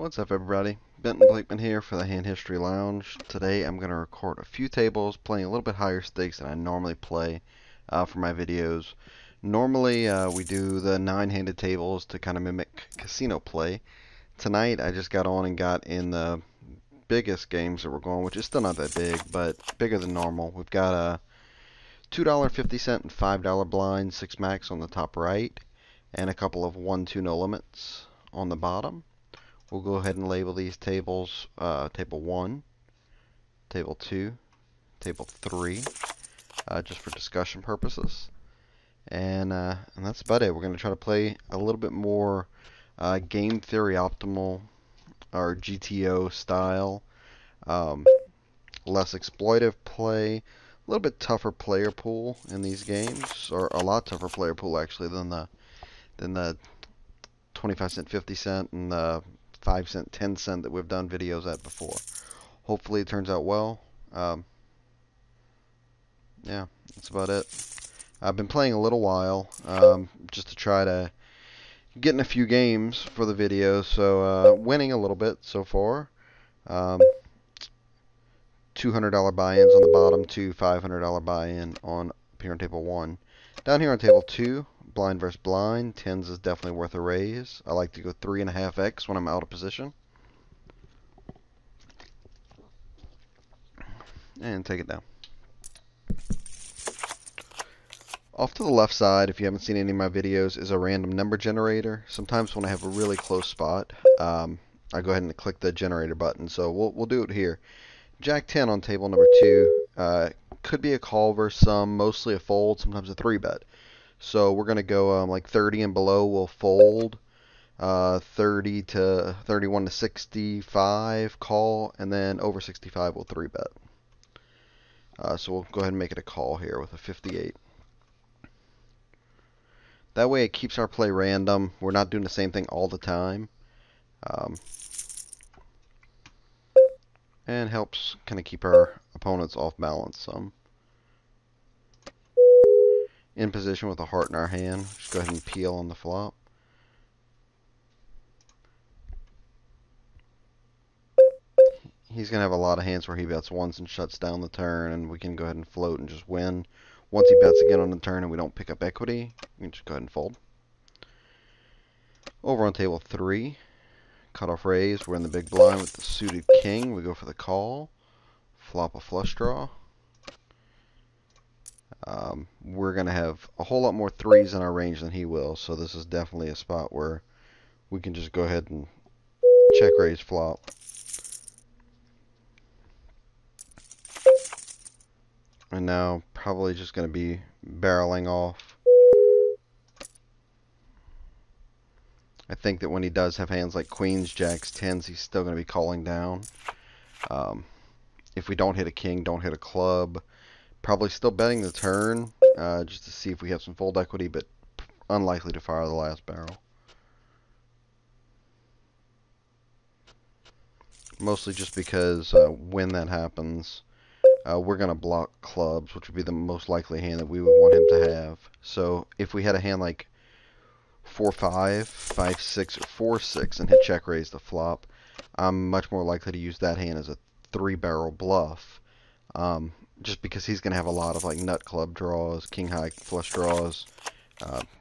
What's up, everybody? Benton Blakeman here for the Hand History Lounge. Today I'm going to record a few tables playing a little bit higher stakes than I normally play for my videos. Normally we do the 9-handed tables to kind of mimic casino play. Tonight I just got on and got in the biggest games that we're going, which is still not that big, but bigger than normal. We've got a $2.50 and $5 blinds, 6 max on the top right, and a couple of 1-2 no limits on the bottom. We'll go ahead and label these tables Table 1, Table 2, Table 3, just for discussion purposes. And that's about it. We're going to try to play a little bit more game theory optimal, or GTO style, less exploitive play, a little bit tougher player pool in these games, or a lot tougher player pool actually than the 25 cent, 50 cent, and the 5 cent, 10 cent that we've done videos at before. Hopefully it turns out well. Yeah, that's about it. I've been playing a little while, just to try to get in a few games for the video, so winning a little bit so far. $200 buy-ins on the bottom, two $500 buy-in on here on table 1. Down here on table 2, blind versus blind, 10s is definitely worth a raise. I like to go 3.5x when I'm out of position. And take it down. Off to the left side, if you haven't seen any of my videos, is a random number generator. Sometimes when I have a really close spot, I go ahead and click the generator button. So we'll do it here. Jack 10 on table number 2 could be a call versus some, mostly a fold, sometimes a 3-bet. So we're going to go like 30 and below we'll fold, 30 to 31 to 65 call, and then over 65 we'll 3-bet. So we'll go ahead and make it a call here with a 58. That way it keeps our play random. We're not doing the same thing all the time. And helps kind of keep our opponents off balance some. In position with a heart in our hand. Just go ahead and peel on the flop. He's going to have a lot of hands where he bets once and shuts down the turn, and we can go ahead and float and just win. Once he bets again on the turn and we don't pick up equity, we can just go ahead and fold. Over on table 3, cutoff raise. We're in the big blind with the suited king. We go for the call. Flop a flush draw. We're going to have a whole lot more 3s in our range than he will, so this is definitely a spot where we can just go ahead and check raise flop. And now probably just going to be barreling off. I think that when he does have hands like queens, jacks, 10s, he's still going to be calling down. If we don't hit a king, don't hit a club, probably still betting the turn just to see if we have some fold equity, but unlikely to fire the last barrel. Mostly just because when that happens, we're going to block clubs, which would be the most likely hand that we would want him to have. So if we had a hand like 4-5, 5-6, or 4-6 and hit check raise the flop, I'm much more likely to use that hand as a 3-barrel bluff, just because he's going to have a lot of like nut club draws, king high flush draws,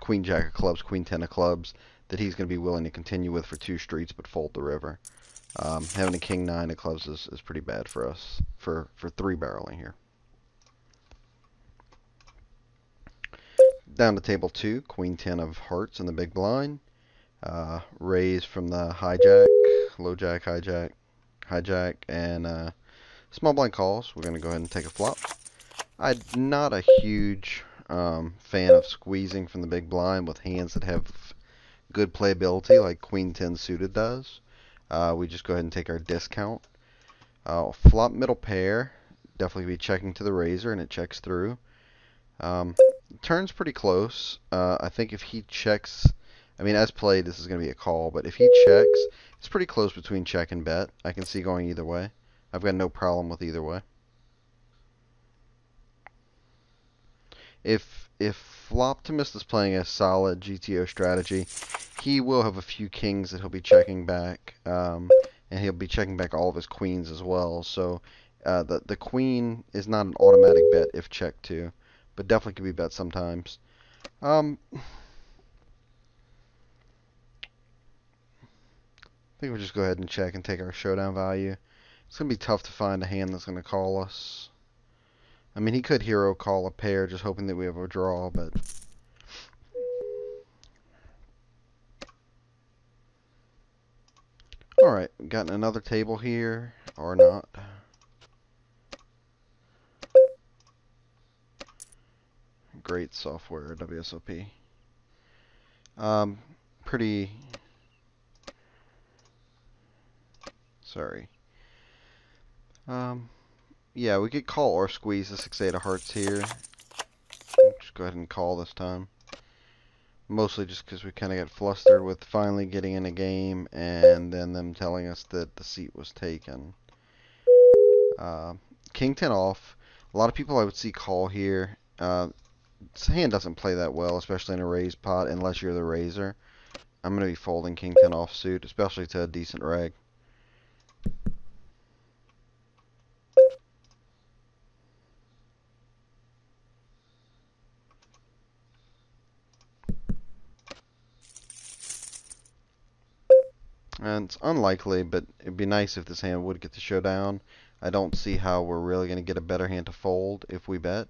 queen jack of clubs, queen 10 of clubs that he's going to be willing to continue with for 2 streets but fold the river. Having a king 9 of clubs is pretty bad for us for 3-barreling here. Down to table 2, queen 10 of hearts in the big blind. Raise from the hijack, low jack, hijack, and small blind calls. We're going to go ahead and take a flop. I'm not a huge fan of squeezing from the big blind with hands that have good playability like queen 10 suited does. We just go ahead and take our discount. Flop middle pair, definitely be checking to the razor, and it checks through. Turn's pretty close. I think if he checks, I mean, as played, this is going to be a call, but if he checks, it's pretty close between check and bet. I can see going either way. I've got no problem with either way. If Floptimus is playing a solid GTO strategy, he will have a few kings that he'll be checking back, and he'll be checking back all of his queens as well. So the queen is not an automatic bet if checked to, but definitely can be bet sometimes. I think we'll just go ahead and check and take our showdown value. It's going to be tough to find a hand that's going to call us. I mean, he could hero call a pair, just hoping that we have a draw, but... Alright, we've gotten another table here, or not. Great software, WSOP. Pretty... Sorry. Yeah, we could call or squeeze the 6-8 of hearts here. Just go ahead and call this time. Mostly just because we kind of got flustered with finally getting in a game and then them telling us that the seat was taken. King 10 off. A lot of people I would see call here. This hand doesn't play that well, especially in a raised pot, unless you're the raiser. I'm going to be folding King 10 off suit, especially to a decent reg. And it's unlikely, but it'd be nice if this hand would get the showdown. I don't see how we're really going to get a better hand to fold if we bet,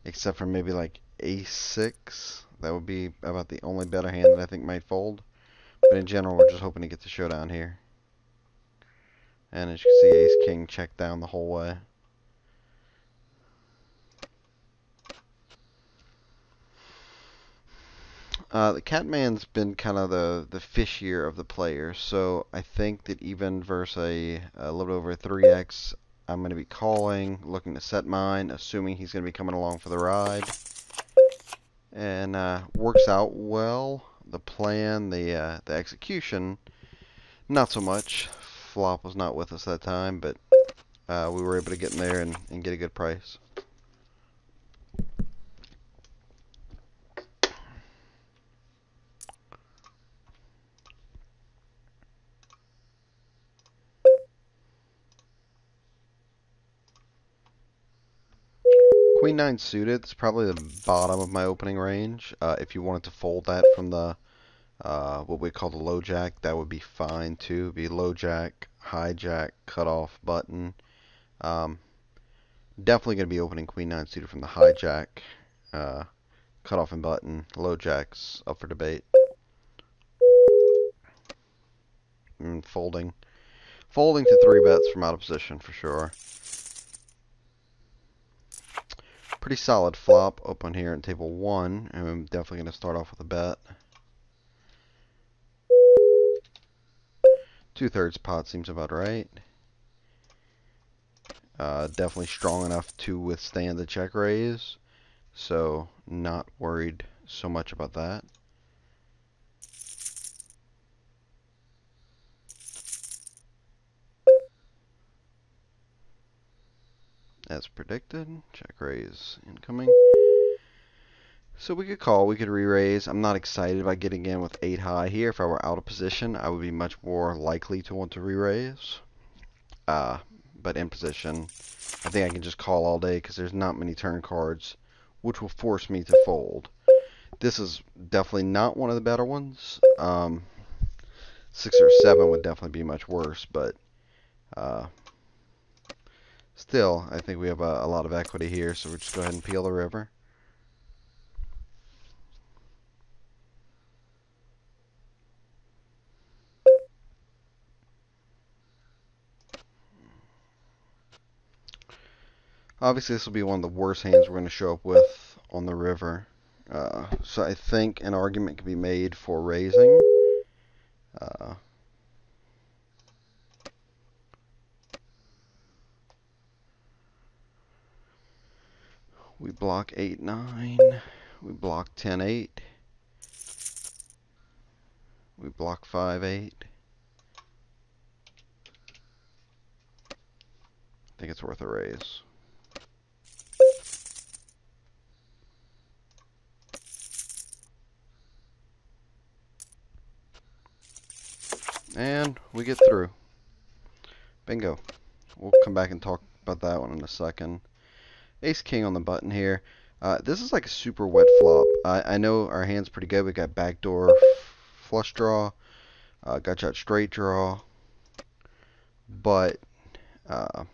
except for maybe like ace-6. That would be about the only better hand that I think might fold. But in general, we're just hoping to get the showdown here. And as you can see, ace-king checked down the whole way. The Catman's been kind of the fishier of the players, so I think that even versus a little over 3x, I'm going to be calling, looking to set mine, assuming he's going to be coming along for the ride. And works out well. The plan, the execution, not so much. Flop was not with us that time, but we were able to get in there and get a good price. Queen 9 suited is probably the bottom of my opening range. If you wanted to fold that from the what we call the low jack, that would be fine too. It'd be low jack, high jack, cutoff button. Definitely going to be opening Queen 9 suited from the high jack, cutoff and button. Low jack's up for debate. And folding to 3 bets from out of position for sure. Pretty solid flop open here at table 1, and I'm definitely going to start off with a bet. 2/3 pot seems about right. Definitely strong enough to withstand the check raise, so not worried so much about that. As predicted, check raise incoming. So we could call, we could re-raise. I'm not excited about getting in with 8 high here. If I were out of position, I would be much more likely to want to re-raise. But in position, I think I can just call all day because there's not many turn cards, which will force me to fold. This is definitely not one of the better ones. 6 or 7 would definitely be much worse, but still, I think we have a lot of equity here, so we'll just go ahead and peel the river. Obviously, this will be one of the worst hands we're going to show up with on the river. So I think an argument can be made for raising. We block 8-9. We block 10-8. We block 5-8. I think it's worth a raise. And we get through. Bingo. We'll come back and talk about that one in a second. Ace King on the button here. This is like a super wet flop. I know our hand's pretty good. We got backdoor flush draw, got shot straight draw, but I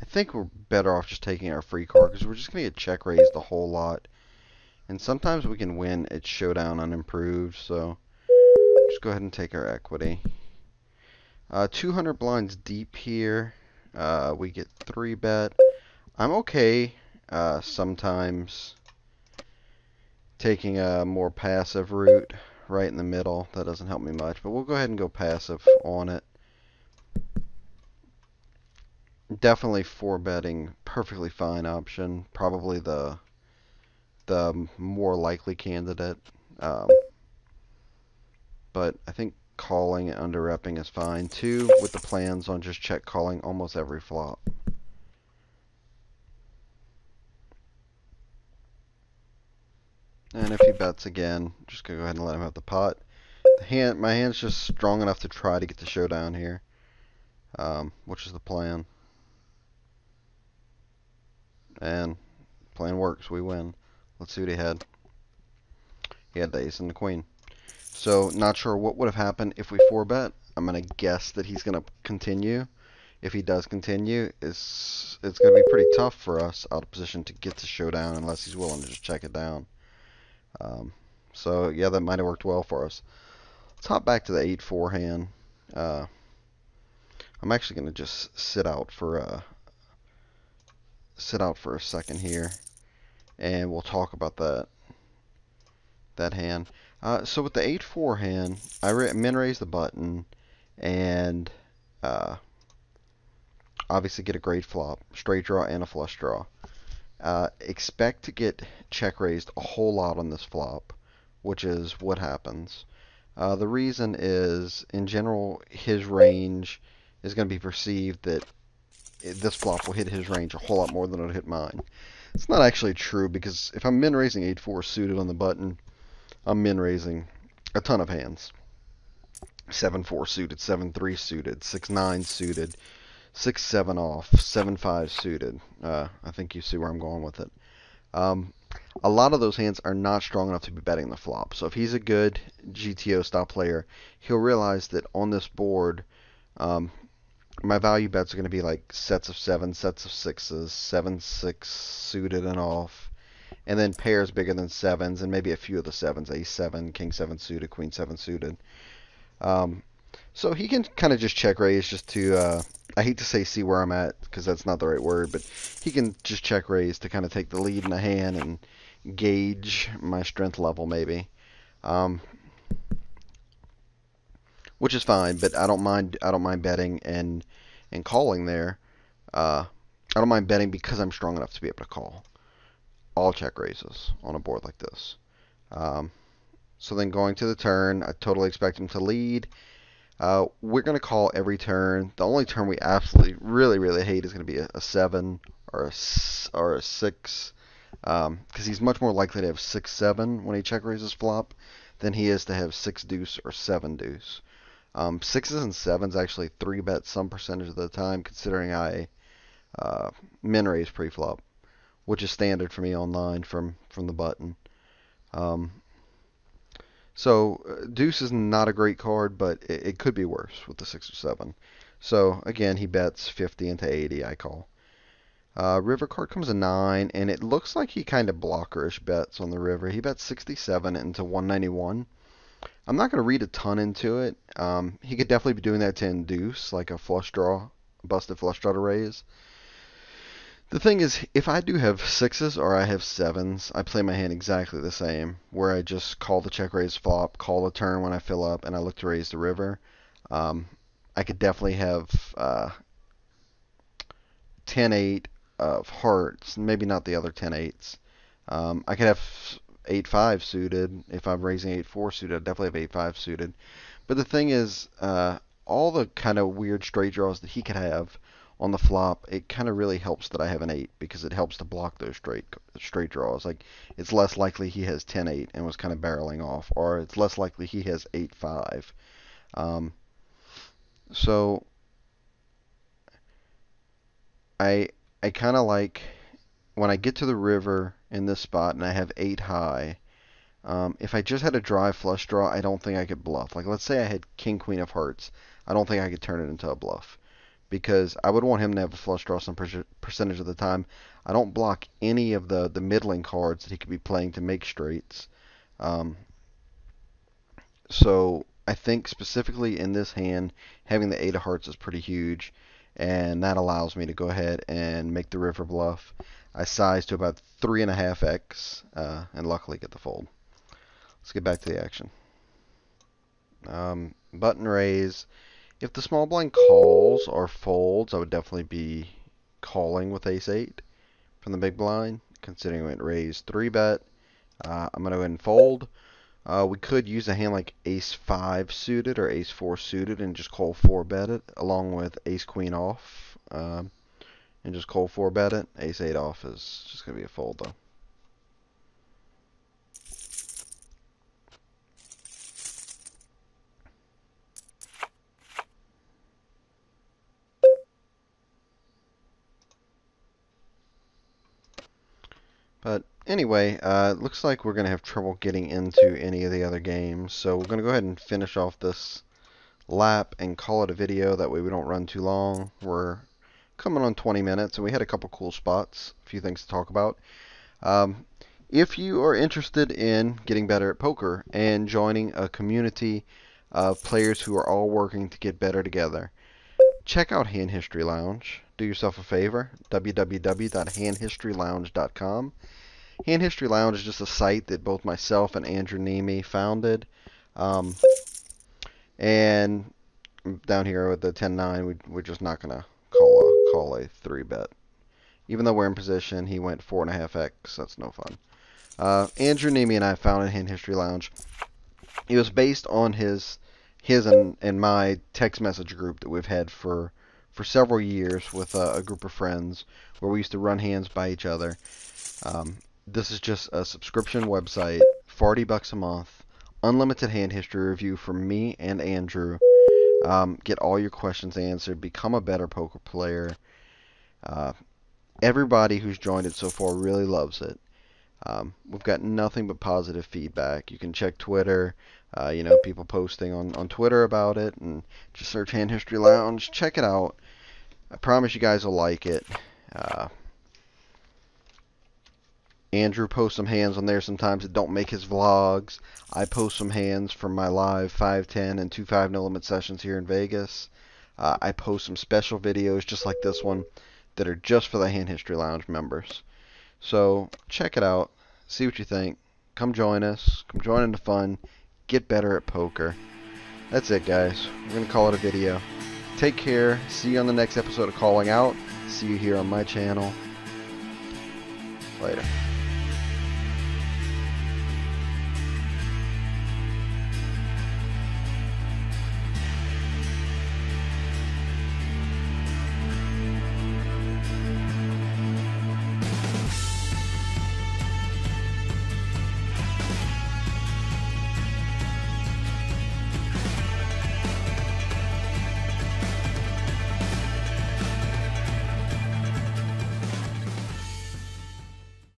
think we're better off just taking our free card because we're just going to get check raised a whole lot. And sometimes we can win at showdown unimproved, so just go ahead and take our equity. 200 blinds deep here. We get 3-bet. I'm okay sometimes taking a more passive route right in the middle. That doesn't help me much, but we'll go ahead and go passive on it. Definitely 4-betting, perfectly fine option. Probably the more likely candidate. But I think calling and under-repping is fine too, with the plans on just check calling almost every flop. And if he bets again, just gonna go ahead and let him have the pot. My hand's just strong enough to try to get the showdown here, which is the plan. And the plan works. We win. Let's see what he had. He had the ace and the queen. So not sure what would have happened if we 4-bet. I'm gonna guess that he's gonna continue. If he does continue, it's gonna be pretty tough for us out of position to get to showdown unless he's willing to just check it down. So yeah, that might have worked well for us. Let's hop back to the 8-4 hand. I'm actually going to just sit out for a second here, and we'll talk about that hand. So with the 8-4 hand, I min raise the button, and obviously get a great flop, straight draw and a flush draw. Expect to get check raised a whole lot on this flop, which is what happens. The reason is, in general, his range is going to be perceived that this flop will hit his range a whole lot more than it'll hit mine. It's not actually true, because if I'm min raising 8-4 suited on the button, I'm min raising a ton of hands. 7-4 suited, 7-3 suited, 6-9 suited, 6-7 off, 7-5 suited. I think you see where I'm going with it. A lot of those hands are not strong enough to be betting the flop. So if he's a good GTO style player, he'll realize that on this board, my value bets are going to be like sets of 7, sets of 6s, 7-6 suited and off, and then pairs bigger than 7s, and maybe a few of the 7s, Ace-7, King-7 suited, Queen-7 suited. So he can kind of just check raise just to, I hate to say see where I'm at, because that's not the right word, but he can just check raise to kind of take the lead in the hand and gauge my strength level maybe. Which is fine, but I don't mind betting and calling there. I don't mind betting because I'm strong enough to be able to call all check raises on a board like this. So then going to the turn, I totally expect him to lead. We're going to call every turn. The only turn we absolutely really hate is going to be a 7 or a 6, because he's much more likely to have 6-7 when he check raises flop than he is to have 6 deuce or 7 deuce. 6s and 7s actually 3-bet some percentage of the time, considering I min raise pre-flop, which is standard for me online from the button. So deuce is not a great card, but it could be worse with the 6 or 7. So again, he bets 50 into 80. I call. River card comes a 9, and it looks like he kind of blockerish bets on the river. He bets 67 into 191. I'm not going to read a ton into it. He could definitely be doing that to induce, like a flush draw, a busted flush draw to raise. The thing is, if I do have 6s or I have 7s, I play my hand exactly the same, where I just call the check raise flop, call the turn when I fill up, and I look to raise the river. I could definitely have 10-8 of hearts, maybe not the other 10-8s. I could have 8-5 suited. If I'm raising 8-4 suited, I definitely have 8-5 suited. But the thing is, all the kind of weird straight draws that he could have on the flop, it kind of really helps that I have an 8, because it helps to block those straight draws. Like, it's less likely he has 10-8 and was kind of barreling off, or it's less likely he has 8-5. So I kind of like when I get to the river in this spot and I have 8 high. If I just had a dry flush draw, I don't think I could bluff. Like, let's say I had king queen of hearts, I don't think I could turn it into a bluff because I would want him to have a flush draw some percentage of the time. I don't block any of the middling cards that he could be playing to make straights. Um, so I think specifically in this hand, having the 8 of hearts is pretty huge, and that allows me to go ahead and make the river bluff. I size to about 3.5x, and luckily get the fold. Let's get back to the action. Button raise. If the small blind calls or folds, I would definitely be calling with ace-8 from the big blind, considering we went raise 3-bet. I'm going to go ahead and fold. We could use a hand like ace-5 suited or ace-4 suited and just call 4-bet it, along with ace-queen off, and just call 4-bet it. Ace-8 off is just going to be a fold, though. But anyway, it looks like we're going to have trouble getting into any of the other games. So we're going to go ahead and finish off this lap and call it a video. That way we don't run too long. We're coming on 20 minutes, and we had a couple cool spots, a few things to talk about. If you are interested in getting better at poker and joining a community of players who are all working to get better together, check out Hand History Lounge. Do yourself a favor, www.handhistorylounge.com. Hand History Lounge is just a site that both myself and Andrew Nemi founded. And down here with the 10-9, we're just not going to call a 3-bet. Even though we're in position, he went 4.5x. That's no fun. Andrew Nemi and I founded Hand History Lounge. It was based on his and my text message group that we've had for several years with a group of friends where we used to run hands by each other. This is just a subscription website, $40 a month, unlimited hand history review from me and Andrew. Get all your questions answered, become a better poker player. Everybody who's joined it so far really loves it. We've got nothing but positive feedback. You can check Twitter, people posting on Twitter about it, and just search Hand History Lounge. Check it out. I promise you guys will like it. Andrew posts some hands on there sometimes that don't make his vlogs. I post some hands from my live 5-10 and 2-5 no limit sessions here in Vegas. I post some special videos just like this one that are just for the Hand History Lounge members. So check it out. See what you think. Come join us. Come join in the fun. Get better at poker. That's it, guys. We're going to call it a video. Take care. See you on the next episode of Calling Out. See you here on my channel. Later.